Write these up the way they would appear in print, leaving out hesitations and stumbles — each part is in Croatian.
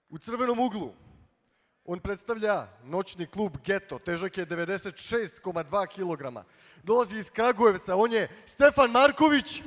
U crvenom uglu on predstavlja noćni klub Geto, težak je 96,2 kg. Dolazi iz Kragujevca, on je Stefan Marković.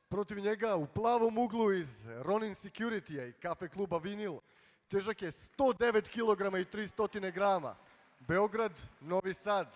Protiv njega u plavom uglu iz Ronin Security-a i kafe kluba Vinil, težak je 109 kg i 300 grama. Beograd, Novi Sad,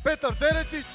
Petar Deretić.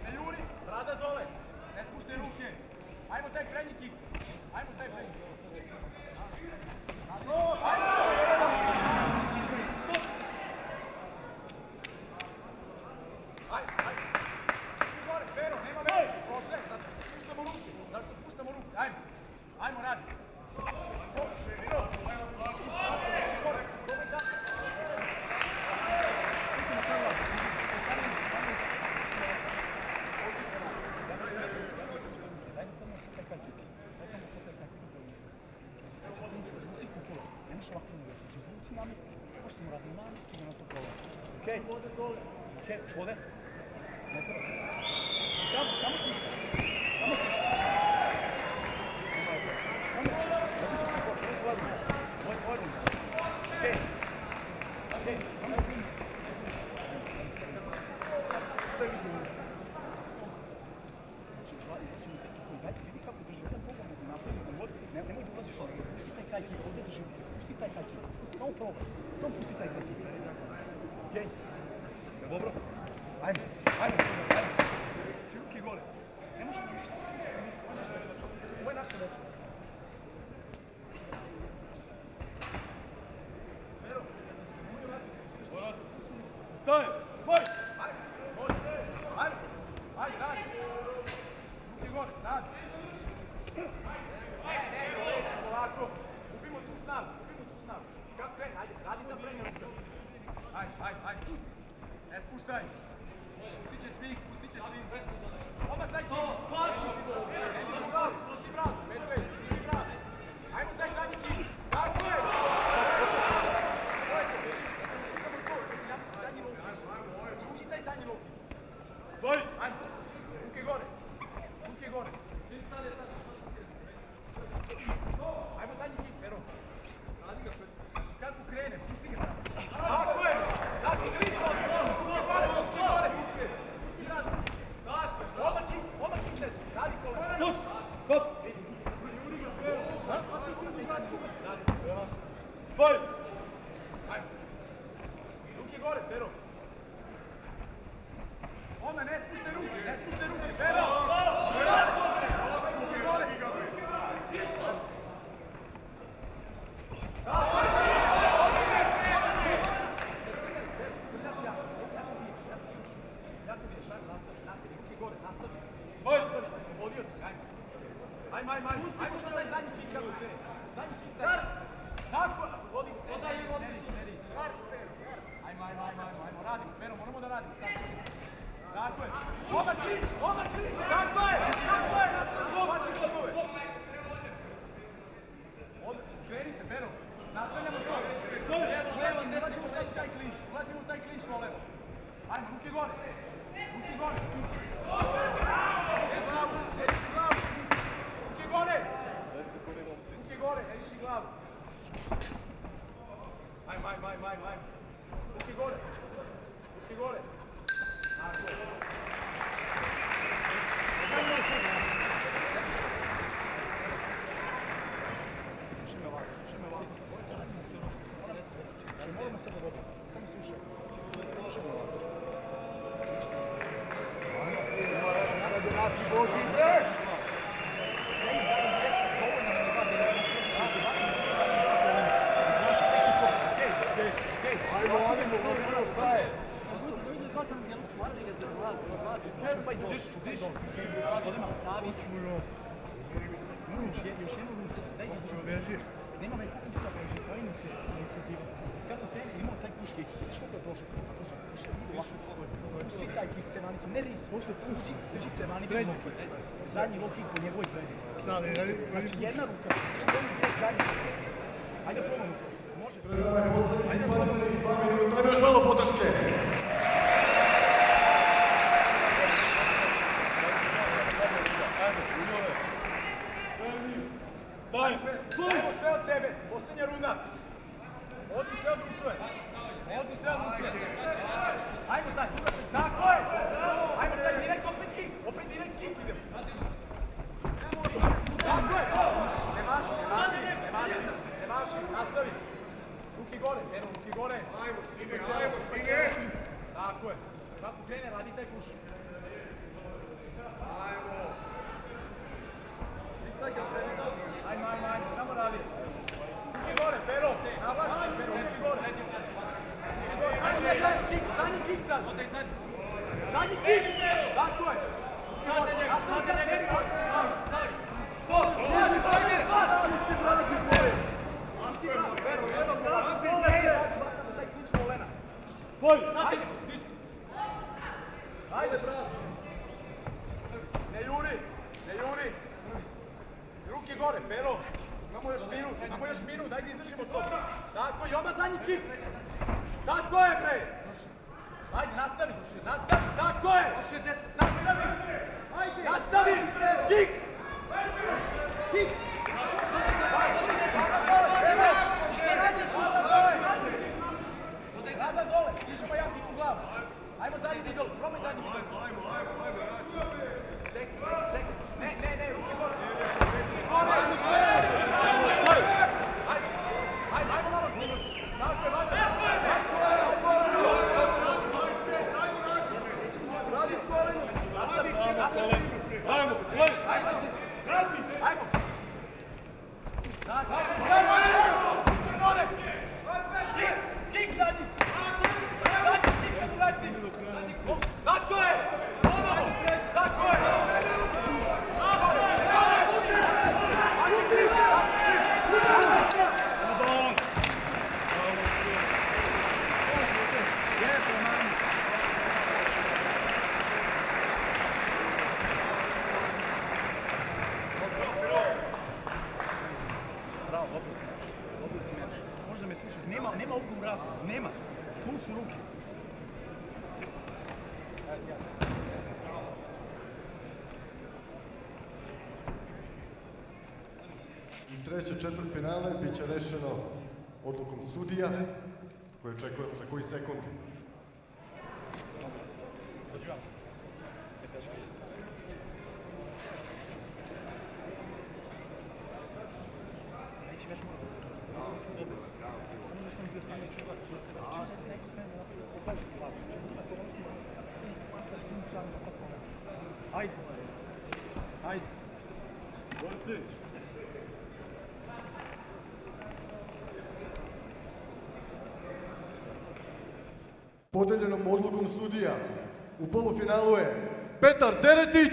Ne juri, brada dole, ne spuštaj ruke. Ajmo zadnji kick. Ajmo taj trening. Ajmo, radi. Okej, švode. Samo slušaj. Samo slušaj. Samo probaj. Samo pusti taj kaki. Okej? Dobro? Ajmo. Ruke gore. Ne možemo ništa. Ovo je naša večer. Daj! Tvoj! Ajde, radi! Ruke gore, radi! Leći polako! Ubimo tu snagu! Kako kreni? Ajde, radi ta prednja ruka! Ajde! Ne spuštaj! Pustit će svih! Odmah taj kik! Ne diši bravo! Prosi bravo! Medved! Prosi bravo! Ajmo taj zadnji kik! Tako je! Uđi taj zadnji loki. Ajmo. Ruke gore. Ajmo zadnji hit, Pero. Znači kako krene, pusti ga sam. Tako je. Tako, kričo. Ruke gore. Odmah hit. Radi kolega. Stop. Tvoj. Ajmo. Ruke gore, Pero. Ona, ne spušte ruke, Pero! Ruke gore! Isto! Jako biješ, nastavi, ruke gore, nastavi. Odio se, ajmo. Ajmo sad taj zadnji kik kako krene. Zadnji kik taj. Tako, vodi. Ne ris. Ajmo, radimo, Pero, moramo da radimo. Tako je. Odmah klič! Tako je! Bači klopove! Kreni se, Pero. Nastavljamo to. Ulazimo sad u taj klinč na levo. Ajmo, ruke gore. Ne diši glavu. Ruke gore, ne diši glavu. Ajmo. Ruke gore. Tako je. Slušaj me ovako. Moramo se dogoditi. Samo slušaj. Slušaj me ovako. Sad je nasi Boži greš! Ajmo, šta je? Još jednu ruku, daj izdruži. Nema me kako da beži, to je inicijativa. Kako krene, imao taj push kick, vidiš kako je došao, kako su pušli, vidi ovako. Pusti taj kick cevanicu, ne ris, posle drži cevanicu low kick. Zadnji low kick po njegovoj prednji. Znači jedna ruka, što mi gdje zadnji. Ajde probamo to, može. Pred nama je posljednji partner i 2 minuta, ima još malo podrške. Ajmo sve od sebe, posljednja runda. Ovdje sve odručuje. Ajmo taj, tako je! Ajmo taj, direkt, opet direkt kick idemo. Tako je! Ne maši, nastavi. Ruki gore. Ajmo, stine. Tako je. Kako krene, radi taj puš. Ajmo. Ruke gore, Pero. Imamo još minut, daj da izdržimo to. Tako, i odmah zadnji kik. Tako je, bre. Ajde, nastavi, tako je. Nastavi, kik. Kik. Sada dole, dižemo jak kik u glavu. Ajmo zadnji midol, probaj zadnji midol. Čekaj. Ne, ruke gore. Ajmo malo. Tako je, kik zadnji! Tako je! Ponovo! Tako je! Bravo, dobro si meč. Možda me slušati. Nema ovog u razlogu. Nema. Tu su ruke. I treće četvrtfinale bit će rešeno odlukom sudija, koje očekujemo za koji sekund. Ajde. Podeljenom odlukom sudija u polufinalu je Petar Teretić